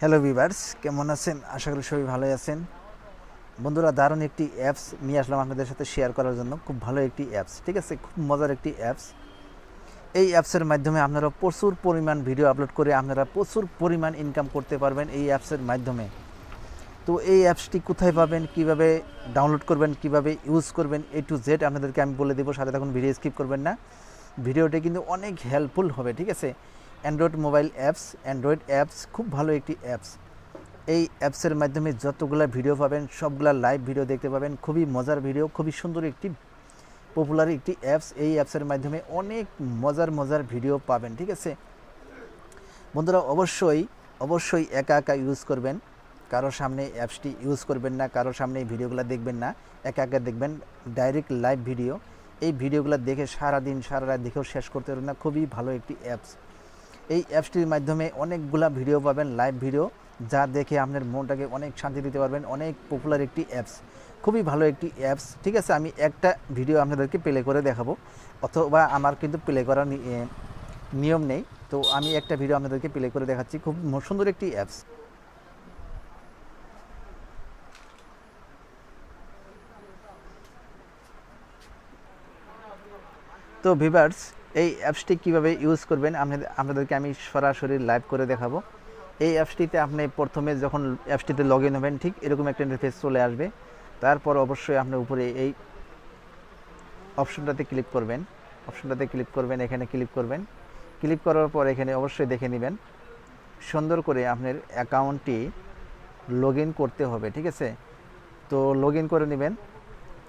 Hello viewers, কেমন আছেন? আশা করি সবাই ভালোই আছেন। বন্ধুরা, দারুণ একটি অ্যাপস নিয়ে আসলাম আপনাদের সাথে শেয়ার করার জন্য। খুব ভালো একটি অ্যাপস, ঠিক আছে? খুব মজার একটি অ্যাপস। এই অ্যাপসের মাধ্যমে আপনারা প্রচুর পরিমাণ ভিডিও আপলোড করে আপনারা প্রচুর পরিমাণ ইনকাম করতে পারবেন এই অ্যাপসের মাধ্যমে। তো এই অ্যাপসটি কোথায় পাবেন, কিভাবে ডাউনলোড করবেন, কিভাবে ইউজ করবেন, এ টু জেড আপনাদেরকে আমি বলে দেবো। সাথে থাকুন, ভিডিও স্কিপ করবেন না। ভিডিওটি কিন্তু অনেক হেল্পফুল হবে, ঠিক আছে? অ্যান্ড্রয়েড অ্যাপস খুব ভালো একটি অ্যাপস। এই অ্যাপসের মাধ্যমে যতগুলা ভিডিও পাবেন সবগুলা লাইভ ভিডিও দেখতে পাবেন। খুবই মজার ভিডিও, খুবই সুন্দর একটি পপুলার একটি অ্যাপস। এই অ্যাপসের মাধ্যমে অনেক মজার ভিডিও পাবেন, ঠিক আছে বন্ধুরা? অবশ্যই একা একা ইউজ করবেন। কারোর সামনে অ্যাপসটি ইউজ করবেন না, কারোর সামনে এই ভিডিওগুলো দেখবেন না। একা একা দেখবেন, ডাইরেক্ট লাইভ ভিডিও। এই ভিডিওগুলো দেখে সারাদিন সারা রাত দেখেও শেষ করতে পারবেন না। খুবই ভালো একটি অ্যাপস। এই অ্যাপসটির মাধ্যমে অনেকগুলা ভিডিও পাবেন, লাইভ ভিডিও, যা দেখে আপনার মনটাকে অনেক শান্তি দিতে পারবেন। অনেক পপুলার একটি অ্যাপস, খুবই ভালো একটি অ্যাপস, ঠিক আছে? আমি একটা ভিডিও আপনাদেরকে প্লে করে দেখাবো, অথবা আমার কিন্তু প্লে করার নিয়ম নেই। তো আমি একটা ভিডিও আপনাদেরকে প্লে করে দেখাচ্ছি। খুব সুন্দর একটি অ্যাপস। তো ভিউয়ার্স, এই অ্যাপসটি কীভাবে ইউজ করবেন আপনাদেরকে আমি সরাসরি লাইভ করে দেখাবো। এই অ্যাপসটিতে আপনি প্রথমে যখন অ্যাপসটিতে লগ ইন হবেন, ঠিক এরকম একটা ইন্টারফেস চলে আসবে। তারপর অবশ্যই আপনার উপরে এই অপশনটাতে ক্লিক করবেন, এখানে ক্লিক করবেন। ক্লিক করার পর এখানে অবশ্যই দেখে নেবেন, সুন্দর করে আপনার অ্যাকাউন্টটি লগ ইন করতে হবে, ঠিক আছে? তো লগ ইন করে নেবেন।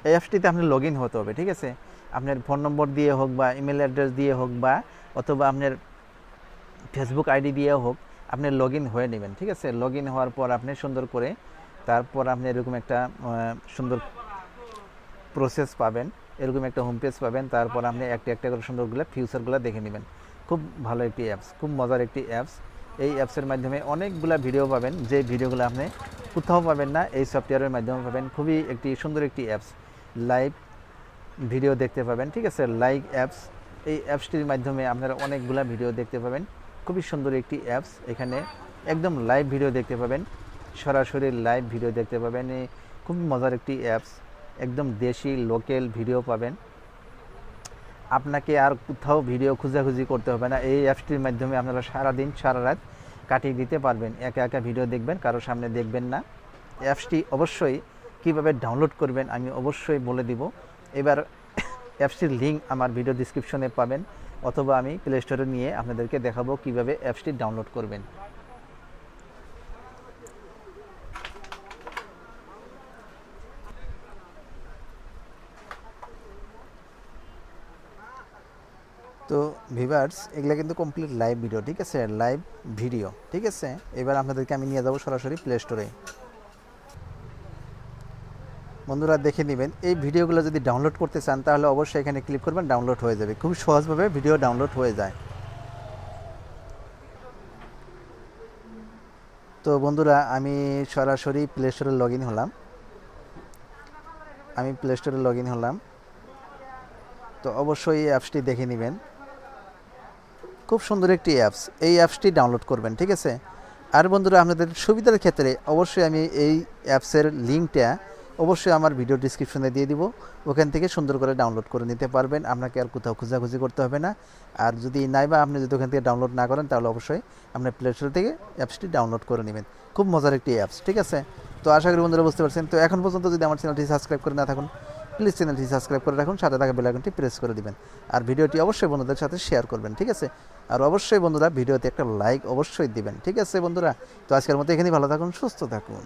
এই অ্যাপসটিতে আপনার লগ ইন হতে হবে, ঠিক আছে? আপনার ফোন নম্বর দিয়ে হোক বা ইমেল অ্যাড্রেস দিয়ে হোক বা অথবা আপনার ফেসবুক আইডি দিয়ে হোক, আপনি লগ ইন হয়ে নেবেন, ঠিক আছে? লগ ইন হওয়ার পর আপনি সুন্দর করে তারপর আপনি এরকম একটা সুন্দর প্রসেস পাবেন, এরকম একটা হোম পেজ পাবেন। তারপর আপনি একটা করে সুন্দরগুলো ফিউচারগুলো দেখে নেবেন। খুব ভালো একটি অ্যাপস, খুব মজার একটি অ্যাপস। এই অ্যাপসের মাধ্যমে অনেকগুলা ভিডিও পাবেন, যে ভিডিওগুলো আপনি কোথাও পাবেন না, এই সফটওয়্যারের মাধ্যমে পাবেন। খুবই একটি সুন্দর একটি অ্যাপস, লাইভ ভিডিও দেখতে পাবেন, ঠিক আছে? Live apps. এই অ্যাপসটির মাধ্যমে আপনারা অনেকগুলা ভিডিও দেখতে পাবেন। খুবই সুন্দর একটি অ্যাপস। এখানে একদম লাইভ ভিডিও দেখতে পাবেন, সরাসরি লাইভ ভিডিও দেখতে পাবেন। এই খুব মজার একটি অ্যাপস, একদম দেশি লোকাল ভিডিও পাবেন। আপনাকে আর কোথাও ভিডিও খোঁজাখুঁজি করতে হবে না। এই অ্যাপসটির মাধ্যমে আপনারা সারাদিন সারা রাত কাটিয়ে দিতে পারবেন। একা একা ভিডিও দেখবেন, কারোর সামনে দেখবেন না। অ্যাপসটি অবশ্যই কীভাবে ডাউনলোড করবেন আমি অবশ্যই বলে দিব। এবার অ্যাপসটির লিঙ্ক আমার ভিডিও ডিসক্রিপশনে পাবেন, অথবা আমি প্লে স্টোরে নিয়ে আপনাদেরকে দেখাবো কীভাবে অ্যাপসটি ডাউনলোড করবেন। তো ভিউয়ার্স, এগুলো কিন্তু কমপ্লিট লাইভ ভিডিও, ঠিক আছে? লাইভ ভিডিও, ঠিক আছে? এবার আপনাদেরকে আমি নিয়ে যাবো সরাসরি প্লে স্টোরে। বন্ধুরা দেখে নেবেন, এই ভিডিওগুলো যদি ডাউনলোড করতে চান তাহলে অবশ্যই এখানে ক্লিক করবেন, ডাউনলোড হয়ে যাবে। খুব সহজভাবে ভিডিও ডাউনলোড হয়ে যায়। তো বন্ধুরা, আমি সরাসরি প্লে স্টোরে লগ ইন হলাম। তো অবশ্যই এই অ্যাপসটি দেখে নেবেন। খুব সুন্দর একটি অ্যাপস, এই অ্যাপসটি ডাউনলোড করবেন, ঠিক আছে? আর বন্ধুরা, আপনাদের সুবিধার ক্ষেত্রে অবশ্যই আমি এই অ্যাপসের লিঙ্কটা অবশ্যই আমার ভিডিও ডিসক্রিপশনে দিয়ে দিব। ওখান থেকে সুন্দর করে ডাউনলোড করে নিতে পারবেন, আপনাকে আর কোথাও খোঁজাখুঁজি করতে হবে না। আর যদি নাইবা আপনি যদি ওখান থেকে ডাউনলোড না করেন, তাহলে অবশ্যই আপনার প্লে স্টোর থেকে অ্যাপসটি ডাউনলোড করে নেবেন। খুব মজার একটি অ্যাপস, ঠিক আছে? তো আশা করি বন্ধুরা বুঝতে পারছেন। তো এখন পর্যন্ত যদি আমার চ্যানেলটি সাবস্ক্রাইব করে না থাকুন, প্লিজ চ্যানেলটি সাবস্ক্রাইব করে রাখুন, সাথে থাকা বেল আইকনটি প্রেস করে দিবেন। আর ভিডিওটি অবশ্যই বন্ধুদের সাথে শেয়ার করবেন, ঠিক আছে? আর অবশ্যই বন্ধুরা ভিডিওতে একটা লাইক অবশ্যই দিবেন, ঠিক আছে বন্ধুরা? তো আজকের মতো এখানেই, ভালো থাকুন, সুস্থ থাকুন।